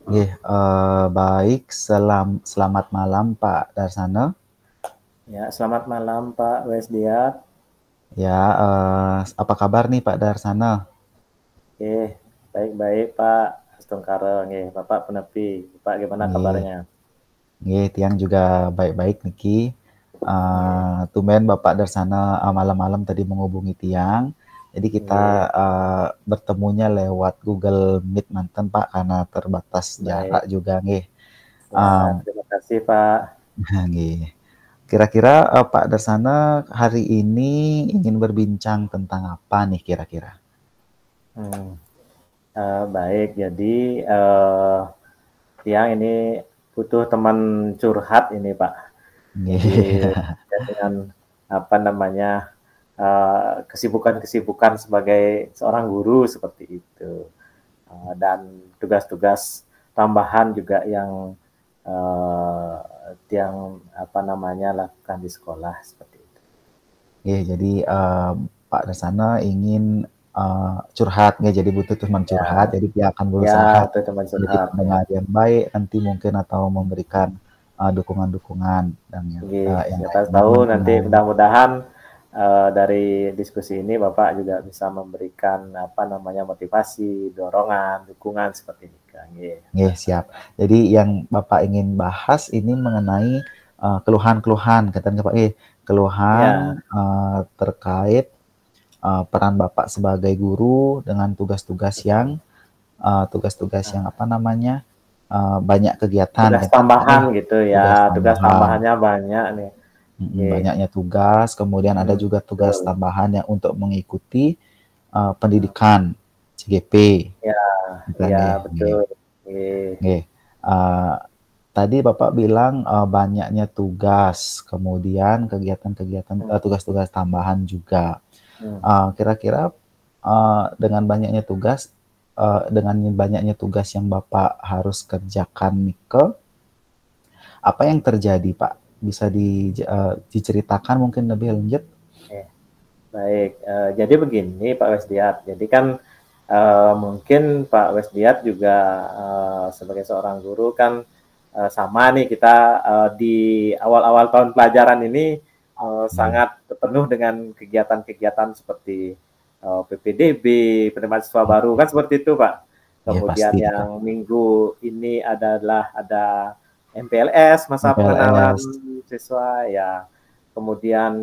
Nggih, baik, selamat malam Pak Darsana. Ya, selamat malam Pak Wesdiat. Ya, apa kabar nih Pak Darsana? Baik-baik Pak Astungkara. Bapak penepi. Pak gimana Nggih, kabarnya? nggih, tiang juga baik-baik niki. Nggih, Tumben Bapak Darsana malam-malam tadi menghubungi tiang. Jadi kita nggih. bertemunya lewat Google Meet manten Pak karena terbatas jarak Baik. juga nggih. Ya, Em, terima kasih Pak. nggih. Kira-kira Pak Darsana hari ini ingin berbincang tentang apa nih kira-kira? Hmm, baik. Jadi eh, Tiang ini butuh teman curhat ini Pak. Jadi Nggih. terkait dengan apa namanya kesibukan-kesibukan sebagai seorang guru seperti itu. Dan tugas-tugas tambahan juga yang apa namanya lakukan di sekolah seperti itu. Ya, jadi Pak Dasana ingin curhat, ya, jadi butuh teman curhat, Ya, jadi dia akan ya berusaha itu teman menjadi curhat ya. pendengar yang baik nanti mungkin atau memberikan dukungan-dukungan dan yang Siapa lainnya tahu nanti mungkin. mudah-mudahan dari diskusi ini Bapak juga bisa memberikan apa namanya motivasi, dorongan, dukungan seperti ini. Ya, siap. Jadi yang Bapak ingin bahas ini mengenai keluhan-keluhan, katanya Pak, keluhan Ya, terkait peran Bapak sebagai guru dengan tugas-tugas yang apa namanya, banyak kegiatan tugas ya Pak, tambahan gitu tugas ya. Tugas tambahan, tambahannya banyak nih. Nggih. banyaknya tugas, kemudian ada juga tugas Betul. tambahan yang untuk mengikuti pendidikan CGP, Ya, gitu ya nggih, nggih, betul. Nggih. nggih. Eee, Tadi Bapak bilang banyaknya tugas, kemudian kegiatan-kegiatan Hmm. tugas-tugas tambahan juga. Hmm. Kira-kira dengan banyaknya tugas, yang Bapak harus kerjakan Nike, apa yang terjadi Pak? Bisa diceritakan mungkin lebih lanjut? Oke, baik. Jadi begini Pak Wesdiat. Jadi kan mungkin Pak Wesdiat juga sebagai seorang guru kan sama nih kita di awal-awal tahun pelajaran ini Nggih. sangat penuh dengan kegiatan-kegiatan seperti PPDB, penerimaan siswa baru kan seperti itu Pak. Iya Kemudian pasti kita. yang minggu ini adalah ada MPLS masa pengenalan MPLS, siswa ya. Kemudian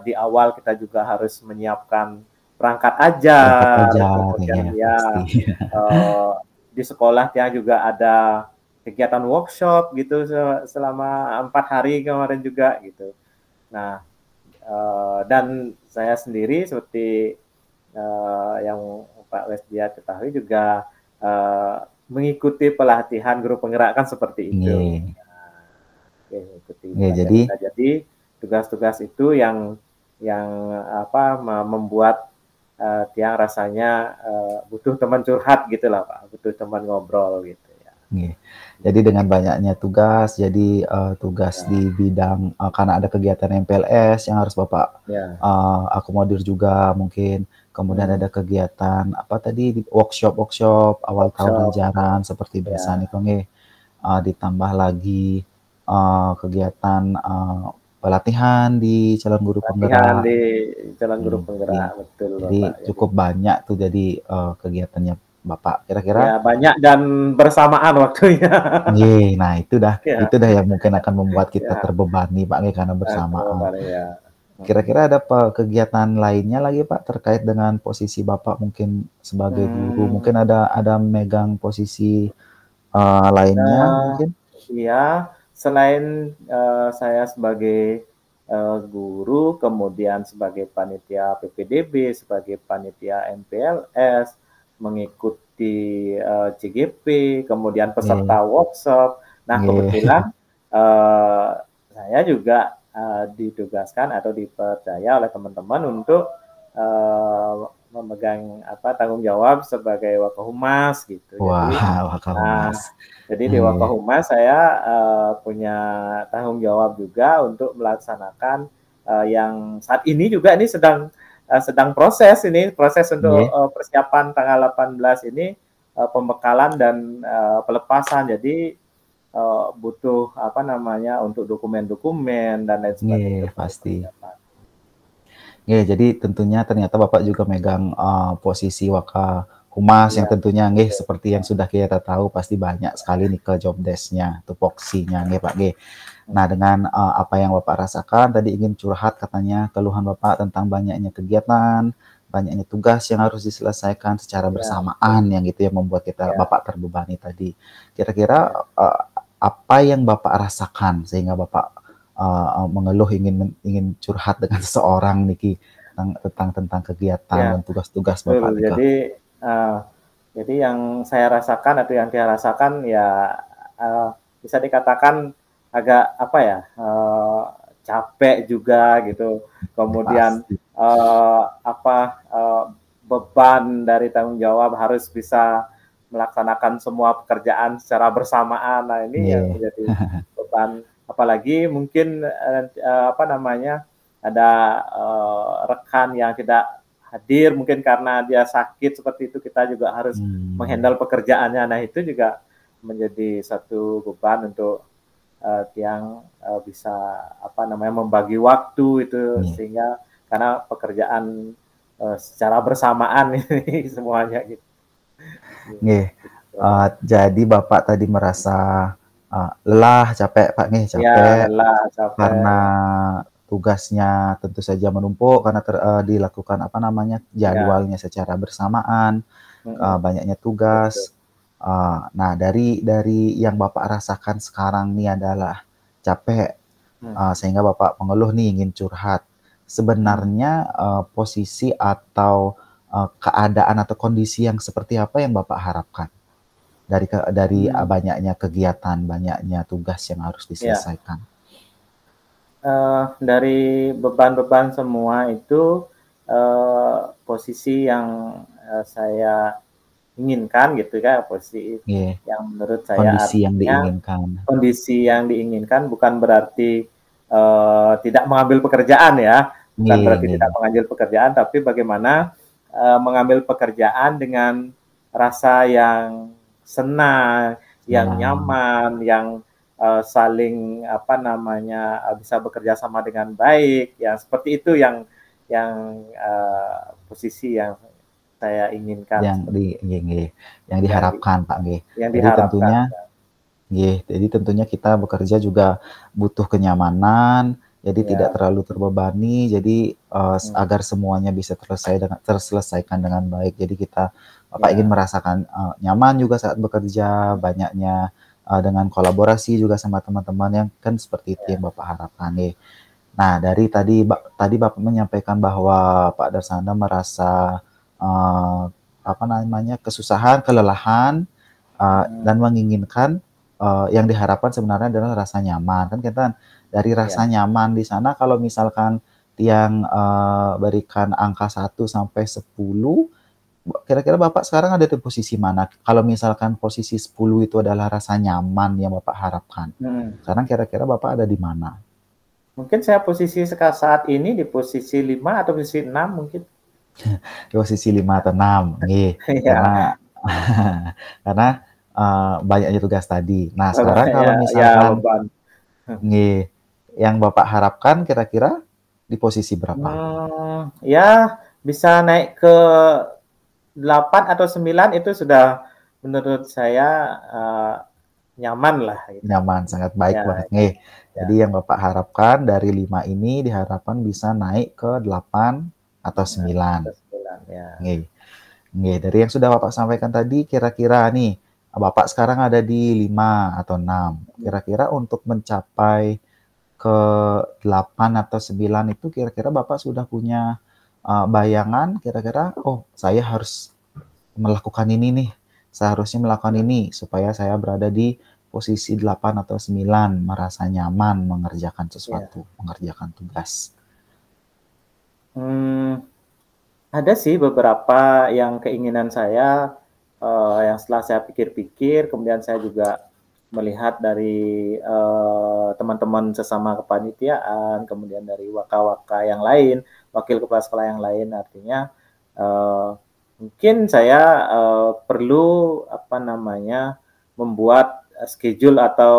di awal kita juga harus menyiapkan perangkat berangkat ajar, ajar, kemudian ya pasti. ya uh, di sekolah yang juga ada kegiatan workshop gitu selama 4 hari kemarin juga gitu. Nah, dan saya sendiri seperti yang Pak Wesdia ketahui juga mengikuti pelatihan guru penggerak kan seperti itu. Nggih. Mengikuti Nggih, pelatihan jadi kita. Jadi tugas-tugas itu yang apa membuat Tiang rasanya butuh teman curhat gitu lah Pak, butuh teman ngobrol gitu ya. nggih. Jadi dengan banyaknya tugas, jadi tugas Ya, di bidang karena ada kegiatan MPLS yang harus Bapak ya. akomodir juga mungkin. Kemudian Hmm, ada kegiatan apa tadi workshop-workshop awal tahun workshop ajaran seperti biasa nih ya, kok nggih. Ditambah lagi kegiatan pelatihan di calon guru latihan penggerak. di jalan guru Nggih. penggerak betul Jadi Bapak. Jadi cukup banyak tuh jadi kegiatannya Bapak. Kira-kira ya banyak dan bersamaan waktunya. nggih, nah Ya, itu dah yang mungkin akan membuat kita ya, terbebani Pak nggih karena bersamaan. kemarin ya. Kira-kira ada kegiatan lainnya lagi Pak terkait dengan posisi Bapak mungkin sebagai guru, Hmm, mungkin ada megang posisi lainnya nah, mungkin? iya, selain saya sebagai guru, kemudian sebagai panitia PPDB, sebagai panitia MPLS, mengikuti CGP, kemudian Nggih, peserta workshop. Nah, nggih. kebetulan saya juga ditugaskan atau dipercaya oleh teman-teman untuk memegang apa tanggung jawab sebagai Wakahumas gitu. Jadi, Wah, Wakahumas. nah, jadi di Nggih, Wakahumas saya punya tanggung jawab juga untuk melaksanakan yang saat ini juga ini sedang proses untuk nggih, persiapan tanggal 18 ini pembekalan dan pelepasan. Jadi butuh apa namanya untuk dokumen-dokumen dan lain sebagainya. Pasti. Ya, jadi tentunya ternyata Bapak juga megang posisi Waka Humas yang Ya, tentunya seperti yang sudah kita tahu pasti banyak sekali nih ke job desk-nya, tupoksinya Pak Nah, dengan apa yang Bapak rasakan tadi ingin curhat katanya keluhan Bapak tentang banyaknya kegiatan, banyaknya tugas yang harus diselesaikan secara bersamaan yang gitu yang membuat Bapak terbebani tadi. Kira-kira apa yang Bapak rasakan sehingga Bapak mengeluh ingin curhat dengan seseorang Niki tentang kegiatan dan tugas-tugas Bapak Nika. Jadi yang saya rasakan atau yang dia rasakan ya bisa dikatakan agak apa ya capek juga gitu. Kemudian beban dari tanggung jawab harus bisa melaksanakan semua pekerjaan secara bersamaan. Nah ini yang menjadi beban. Apalagi mungkin ada rekan yang tidak hadir mungkin karena dia sakit seperti itu, kita juga harus menghandle pekerjaannya. Nah itu juga menjadi satu beban untuk yang bisa membagi waktu itu sehingga karena pekerjaan secara bersamaan ini semuanya gitu. Jadi Bapak tadi merasa lelah, capek Pak capek karena tugasnya tentu saja menumpuk karena dilakukan jadwalnya secara bersamaan, banyaknya tugas. Nah, dari yang Bapak rasakan sekarang nih adalah capek, sehingga Bapak mengeluh nih ingin curhat. Sebenarnya posisi atau keadaan atau kondisi yang seperti apa yang Bapak harapkan dari banyaknya kegiatan, banyaknya tugas yang harus diselesaikan? Dari beban-beban semua itu posisi yang saya inginkan gitu ya, posisi yang menurut saya kondisi yang diinginkan bukan berarti tidak mengambil pekerjaan ya, bukan berarti tidak mengambil pekerjaan, tapi bagaimana mengambil pekerjaan dengan rasa yang senang, yang nyaman, yang saling bisa bekerja sama dengan baik, ya seperti itu yang posisi yang saya inginkan, yang diharapkan Pak jadi tentunya kita bekerja juga butuh kenyamanan, jadi tidak terlalu terbebani, jadi agar semuanya bisa terselesaikan dengan baik. Jadi Bapak ingin merasakan nyaman juga saat bekerja, banyaknya dengan kolaborasi juga sama teman-teman yang kan seperti itu yang Bapak harapkan Nah, dari tadi Bapak menyampaikan bahwa Pak Darsanda merasa kesusahan, kelelahan, dan menginginkan yang diharapkan sebenarnya adalah rasa nyaman. Kan kita dari rasa nyaman di sana kalau misalkan yang berikan angka 1 sampai 10, kira-kira Bapak sekarang ada di posisi mana? Kalau misalkan posisi 10 itu adalah rasa nyaman yang Bapak harapkan. Sekarang kira-kira Bapak ada di mana? Mungkin saya posisi saat ini di posisi 5 atau posisi 6 mungkin. Di posisi 5 atau 6. Karena banyaknya tugas tadi. Nah, sekarang kalau misalkan yang Bapak harapkan kira-kira di posisi berapa? Ya, bisa naik ke 8 atau 9 itu sudah menurut saya nyaman lah. Gitu. Nyaman, sangat baik banget. Jadi yang Bapak harapkan dari 5 ini diharapkan bisa naik ke 8 atau 9. Dari yang sudah Bapak sampaikan tadi, kira-kira nih, Bapak sekarang ada di 5 atau 6. Kira-kira untuk mencapai ke 8 atau 9 itu kira-kira Bapak sudah punya bayangan kira-kira, oh saya harus melakukan ini nih, seharusnya melakukan ini supaya saya berada di posisi 8 atau 9, merasa nyaman mengerjakan sesuatu, mengerjakan tugas. Ada sih beberapa yang keinginan saya yang setelah saya pikir-pikir, kemudian saya juga melihat dari teman-teman sesama kepanitiaan, kemudian dari waka-waka yang lain, wakil kepala sekolah yang lain, artinya mungkin saya perlu apa namanya membuat schedule atau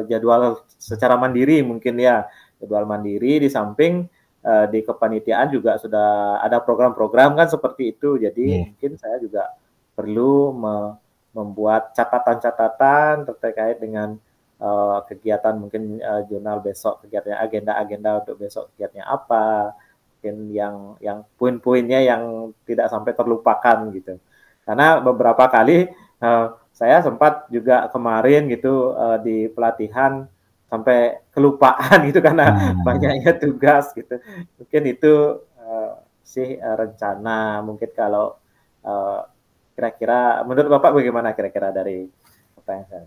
jadwal secara mandiri mungkin ya, jadwal mandiri di samping di kepanitiaan juga sudah ada program-program kan seperti itu. Jadi Nggih. mungkin saya juga perlu membuat catatan-catatan terkait dengan kegiatan mungkin jurnal besok, kegiatannya agenda-agenda untuk besok kegiatannya apa, mungkin yang poin-poinnya yang tidak sampai terlupakan gitu. Karena beberapa kali saya sempat juga kemarin gitu di pelatihan sampai kelupaan gitu karena Nah, banyaknya tugas gitu. Mungkin itu sih rencana mungkin kalau kira-kira menurut Bapak bagaimana kira-kira dari apa yang saya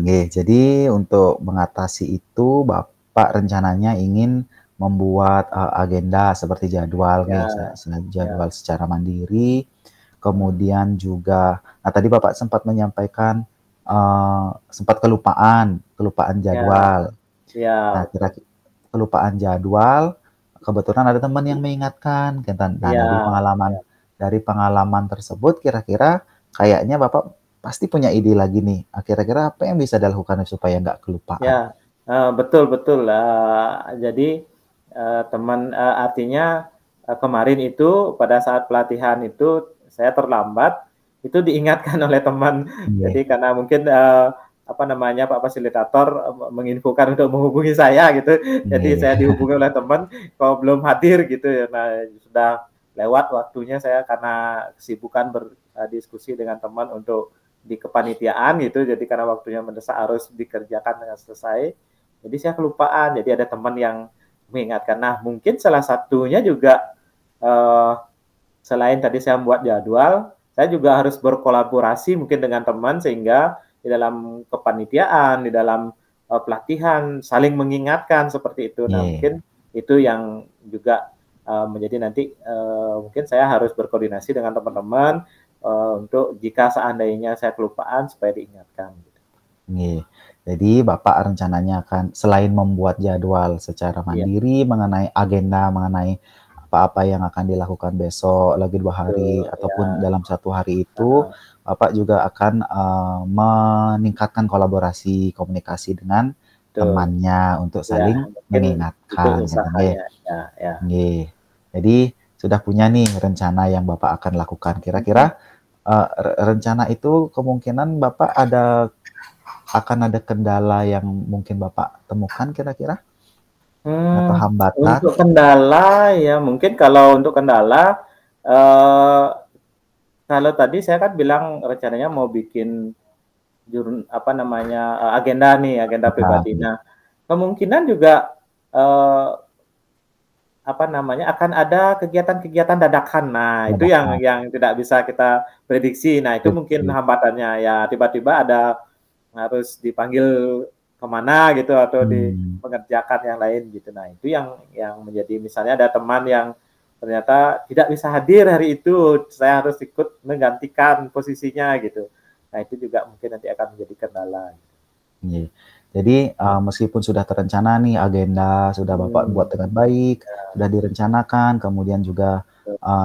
nggih. Jadi untuk mengatasi itu Bapak rencananya ingin membuat, agenda seperti jadwal ya, nggih, ya, jadwal secara mandiri, kemudian juga nah tadi Bapak sempat menyampaikan, sempat kelupaan ya, jadwal. ya, Nah, betul. kelupaan jadwal, kebetulan ada teman yang mengingatkan, nah Ya, dari ya, pengalaman tersebut kira-kira kayaknya Bapak pasti punya ide lagi nih, kira-kira apa yang bisa dilakukan supaya nggak kelupaan? ya, betul betul. Jadi teman artinya kemarin itu pada saat pelatihan itu saya terlambat, itu diingatkan oleh teman. Iya, Jadi karena mungkin apa namanya Pak Fasilitator menginfokan untuk menghubungi saya gitu. Jadi iya, saya dihubungi oleh teman kalau belum hadir gitu ya. Nah, sudah lewat waktunya saya karena kesibukan berdiskusi dengan teman untuk di kepanitiaan gitu. Jadi karena waktunya mendesak harus dikerjakan dengan selesai. Jadi saya kelupaan. Jadi ada teman yang mengingatkan. Nah, mungkin salah satunya juga eh, selain tadi saya membuat jadwal, saya juga harus berkolaborasi mungkin dengan teman sehingga di dalam kepanitiaan, di dalam pelatihan saling mengingatkan seperti itu. Nah, iya, mungkin itu yang juga menjadi nanti mungkin saya harus berkoordinasi dengan teman-teman untuk jika seandainya saya kelupaan supaya diingatkan. iya. Jadi Bapak rencananya akan selain membuat jadwal secara Iya, mandiri mengenai agenda, mengenai apa-apa yang akan dilakukan besok, lagi 2 hari, betul. Ya, ataupun dalam 1 hari itu, Bapak juga akan, meningkatkan kolaborasi komunikasi dengan betul. temannya untuk Ya, saling mungkin itu mengingatkan, gitu nggih. usahanya. Ya, ya. Nggih. Jadi sudah punya nih rencana yang Bapak akan lakukan. Kira-kira, Mhm. rencana itu kemungkinan Bapak akan ada kendala yang mungkin Bapak temukan kira-kira? Atau hambatan? Untuk kendala ya mungkin kalau untuk kendala eh, kalau tadi saya kan bilang rencananya mau bikin apa namanya agenda nih agenda Nah, pribadi. Nah kemungkinan juga eh, apa namanya akan ada kegiatan-kegiatan dadakan. Nah itu dadakan, yang tidak bisa kita prediksi. Nah itu mungkin prediksi. hambatannya ya tiba-tiba ada harus dipanggil kemana gitu atau Mmm, mengerjakan yang lain gitu. Nah itu yang menjadi misalnya ada teman yang ternyata tidak bisa hadir hari itu, saya harus ikut menggantikan posisinya gitu. Nah itu juga mungkin nanti akan menjadi kendala. iya. Jadi, meskipun sudah terencana nih agenda, sudah Bapak buat Hmm, dengan baik, sudah direncanakan, kemudian juga,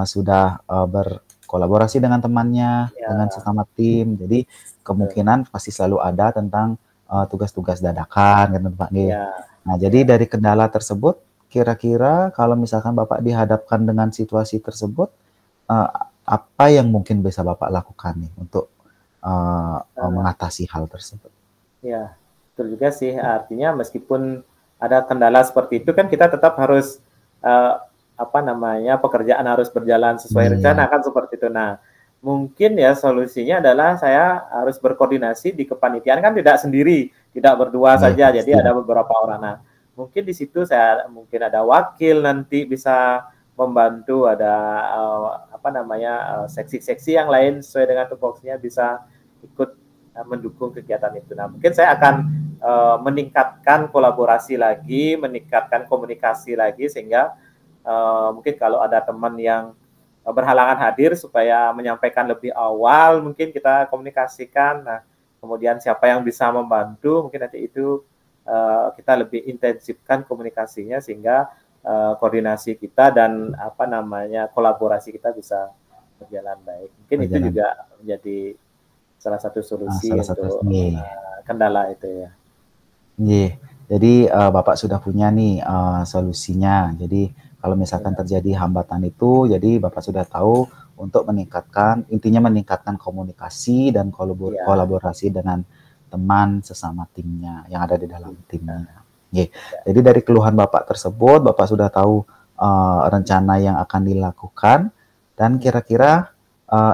sudah, berkolaborasi dengan temannya, dengan ya, sesama tim. Jadi betul. kemungkinan pasti selalu ada tentang, tugas-tugas dadakan gitu, Pak, nggih. Ya, Nah, jadi ya. dari kendala tersebut, kira-kira kalau misalkan Bapak dihadapkan dengan situasi tersebut, eee, apa yang mungkin bisa Bapak lakukan nih untuk, Uh, mengatasi hal tersebut? Ya, betul juga sih. Artinya meskipun ada kendala seperti itu kan kita tetap harus eh, apa namanya pekerjaan harus berjalan sesuai Iya, rencana kan seperti itu. Nah, mungkin ya solusinya adalah saya harus berkoordinasi di kepanitiaan kan tidak sendiri, tidak berdua iya saja. pasti. Jadi ada beberapa orang. Nah, mungkin di situ saya mungkin ada wakil nanti bisa membantu ada apa namanya seksi-seksi yang lain sesuai dengan tupoksinya bisa ikut mendukung kegiatan itu. Nah, mungkin saya akan meningkatkan kolaborasi lagi, meningkatkan komunikasi lagi sehingga mungkin kalau ada teman yang berhalangan hadir supaya menyampaikan lebih awal, mungkin kita komunikasikan. Nah, kemudian siapa yang bisa membantu, mungkin nanti itu kita lebih intensifkan komunikasinya sehingga koordinasi kita dan apa namanya kolaborasi kita bisa berjalan baik. Mungkin itu berjalan. juga menjadi salah satu solusi Salah satu untuk nih. kendala itu ya. Iya. Jadi Bapak sudah punya nih solusinya. Jadi kalau misalkan terjadi hambatan itu, jadi Bapak sudah tahu untuk meningkatkan, intinya meningkatkan komunikasi dan Iya. kolaborasi dengan teman sesama timnya yang ada di dalam timnya. Iya. Ya. Jadi dari keluhan Bapak tersebut, Bapak sudah tahu rencana yang akan dilakukan dan kira-kira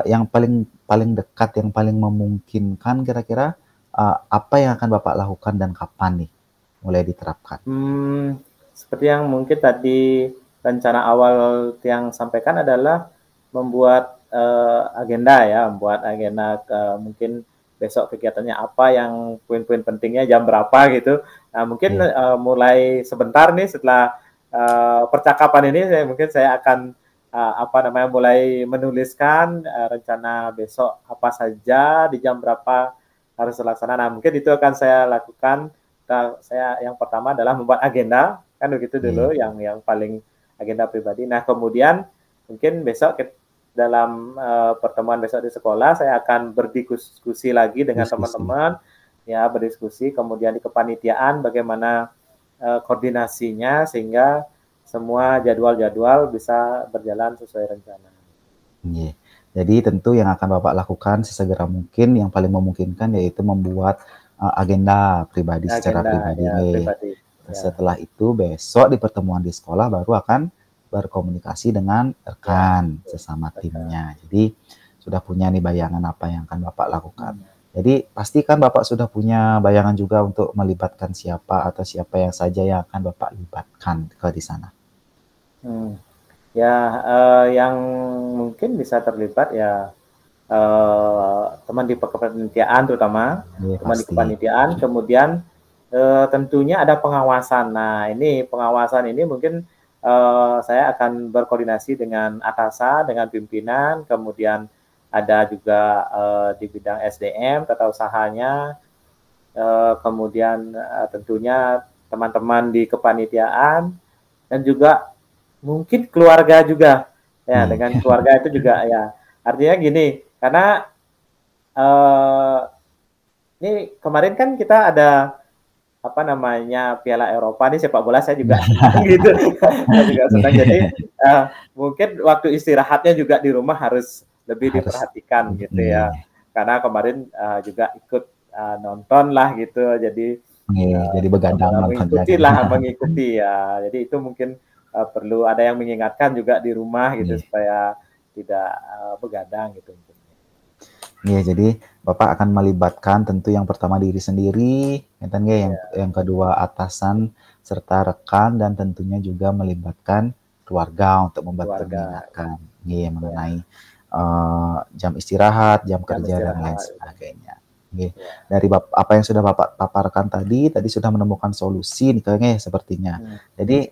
yang paling dekat, yang paling memungkinkan kira-kira apa yang akan Bapak lakukan dan kapan nih mulai diterapkan? Seperti yang mungkin tadi rencana awal yang sampaikan adalah membuat agenda ya, membuat agenda mungkin besok kegiatannya apa, yang poin-poin pentingnya jam berapa gitu. Nah, mungkin mulai sebentar nih setelah percakapan ini, mungkin saya akan mulai menuliskan rencana besok apa saja di jam berapa harus terlaksana. Nah, mungkin itu akan saya lakukan. Saya yang pertama adalah membuat agenda, kan begitu dulu, yang paling agenda pribadi. Nah, kemudian mungkin besok dalam pertemuan besok di sekolah saya akan berdiskusi lagi dengan teman-teman, ya berdiskusi. Kemudian di kepanitiaan bagaimana koordinasinya sehingga semua jadwal-jadwal bisa berjalan sesuai rencana. Yeah. Jadi tentu yang akan Bapak lakukan sesegera mungkin, yang paling memungkinkan yaitu membuat agenda pribadi secara pribadi. Ya, pribadi. Setelah itu besok di pertemuan di sekolah baru akan berkomunikasi dengan rekan sesama timnya. Jadi sudah punya nih bayangan apa yang akan Bapak lakukan. Jadi pastikan Bapak sudah punya bayangan juga untuk melibatkan siapa atau siapa yang saja yang akan Bapak libatkan ke di sana. Ya, yang mungkin bisa terlibat ya teman di kepanitiaan, terutama teman di kepanitiaan. Kemudian tentunya ada pengawasan. Nah, ini pengawasan ini mungkin saya akan berkoordinasi dengan atasan, dengan pimpinan. Kemudian ada juga di bidang SDM, tata usahanya. Kemudian tentunya teman-teman di kepanitiaan dan juga mungkin keluarga juga ya. Dengan keluarga itu juga ya, artinya gini, karena ini kemarin kan kita ada Piala Eropa nih sepak bola, saya juga gitu. Saya juga senang. Jadi mungkin waktu istirahatnya juga di rumah harus lebih diperhatikan gitu ya, karena kemarin juga ikut nonton lah gitu. Jadi jadi begadang mengikuti ya. Jadi itu mungkin perlu ada yang mengingatkan juga di rumah gitu supaya tidak begadang gitu. Iya, jadi Bapak akan melibatkan tentu yang pertama diri sendiri, yang kedua atasan serta rekan, dan tentunya juga melibatkan keluarga untuk membantu mengingatkan mengenai jam istirahat, jam kerja dan lain sebagainya. Dari apa yang sudah Bapak paparkan tadi sudah menemukan solusi nih kayaknya sepertinya. Jadi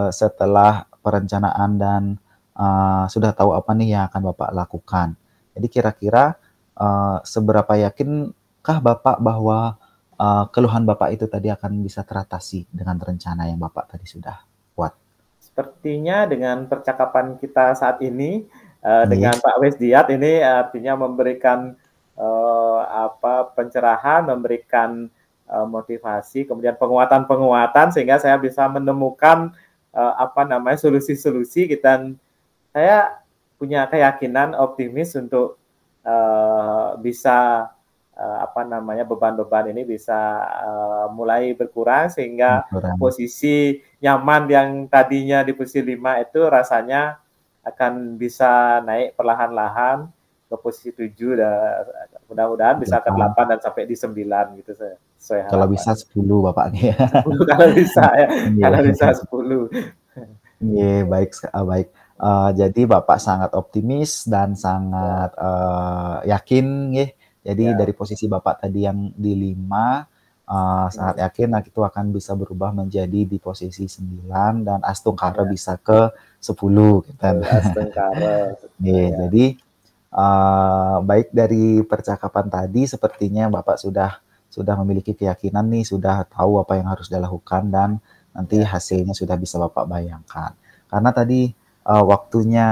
setelah perencanaan dan sudah tahu apa nih yang akan Bapak lakukan. Jadi kira-kira seberapa yakinkah Bapak bahwa keluhan Bapak itu tadi akan bisa teratasi dengan rencana yang Bapak tadi sudah buat? Sepertinya dengan percakapan kita saat ini dengan Pak Wesdiat ini artinya memberikan pencerahan, memberikan motivasi, kemudian penguatan sehingga saya bisa menemukan solusi-solusi, dan saya punya keyakinan optimis untuk bisa beban-beban ini bisa mulai berkurang sehingga posisi nyaman yang tadinya di posisi 5 itu rasanya akan bisa naik perlahan-lahan ke posisi 7, dan mudah-mudahan bisa ke 8 dan sampai di 9 gitu saya kalau bisa 10 Bapaknya. 10 kalau bisa ya. Kalau bisa 10. Iya, baik. Jadi Bapak sangat optimis dan sangat yakin ya. Jadi dari posisi Bapak tadi yang di 5 sangat yakin itu akan bisa berubah menjadi di posisi 9 dan Astungkara bisa ke 10 gitu. Astungkara. Jadi baik dari percakapan tadi sepertinya Bapak sudah memiliki keyakinan nih, sudah tahu apa yang harus dilakukan dan nanti hasilnya sudah bisa Bapak bayangkan. Karena tadi waktunya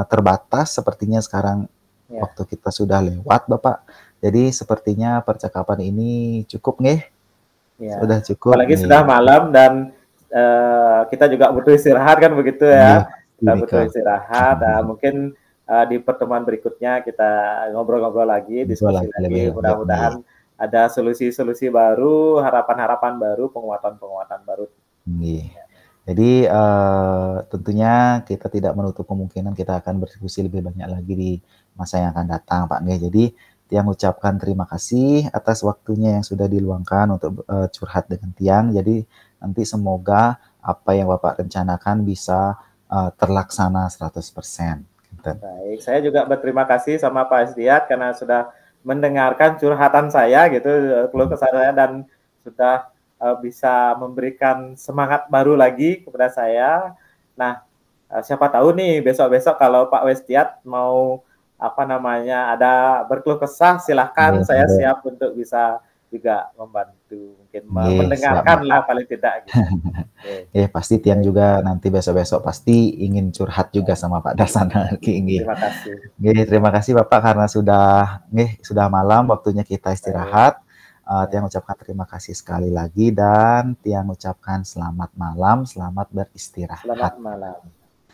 terbatas, sepertinya sekarang Ya. waktu kita sudah lewat, Bapak. Jadi sepertinya percakapan ini cukup nggih? Ya. Sudah cukup Apalagi sudah nih. malam dan kita juga butuh istirahat kan begitu Iya, ya. pasti Kita nih, butuh Kak. istirahat. Mungkin di pertemuan berikutnya kita ngobrol-ngobrol lagi, Ngobrol diskusi lagi lebih lagi. lanjut nih. Mudah-mudahan ada solusi-solusi baru, harapan-harapan baru, penguatan-penguatan baru. Nggih. Jadi, tentunya kita tidak menutup kemungkinan kita akan berdiskusi lebih banyak lagi di masa yang akan datang, Pak, nggih. Jadi, Tiang ucapkan terima kasih atas waktunya yang sudah diluangkan untuk, curhat dengan Tiang. Jadi, nanti semoga apa yang Bapak rencanakan bisa, terlaksana 100%, gitu. Baik, saya juga berterima kasih sama Pak Asdiat karena sudah mendengarkan curhatan saya gitu, keluh kesah saya dan sudah bisa memberikan semangat baru lagi kepada saya. Nah, siapa tahu nih besok-besok kalau Pak Westiat mau apa namanya ada berkeluh kesah, silahkan Nggih, saya nggih. siap untuk bisa juga membantu, mungkin Nggih, siap, mendengarkan Bapak. lah paling tidak gitu. Oke, Pasti Tiang baik. juga nanti besok-besok pasti ingin curhat juga sama Pak Dasan lagi, nggih. Terima kasih. Nggih, terima kasih Bapak karena sudah malam waktunya kita Baik, istirahat. ya. Tiang ucapkan terima kasih sekali lagi dan Tiang ucapkan selamat malam, selamat Selamat beristirahat. malam.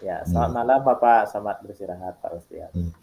Ya, selamat Nggih, malam Bapak. Selamat beristirahat Pak Rusdiat. nggih.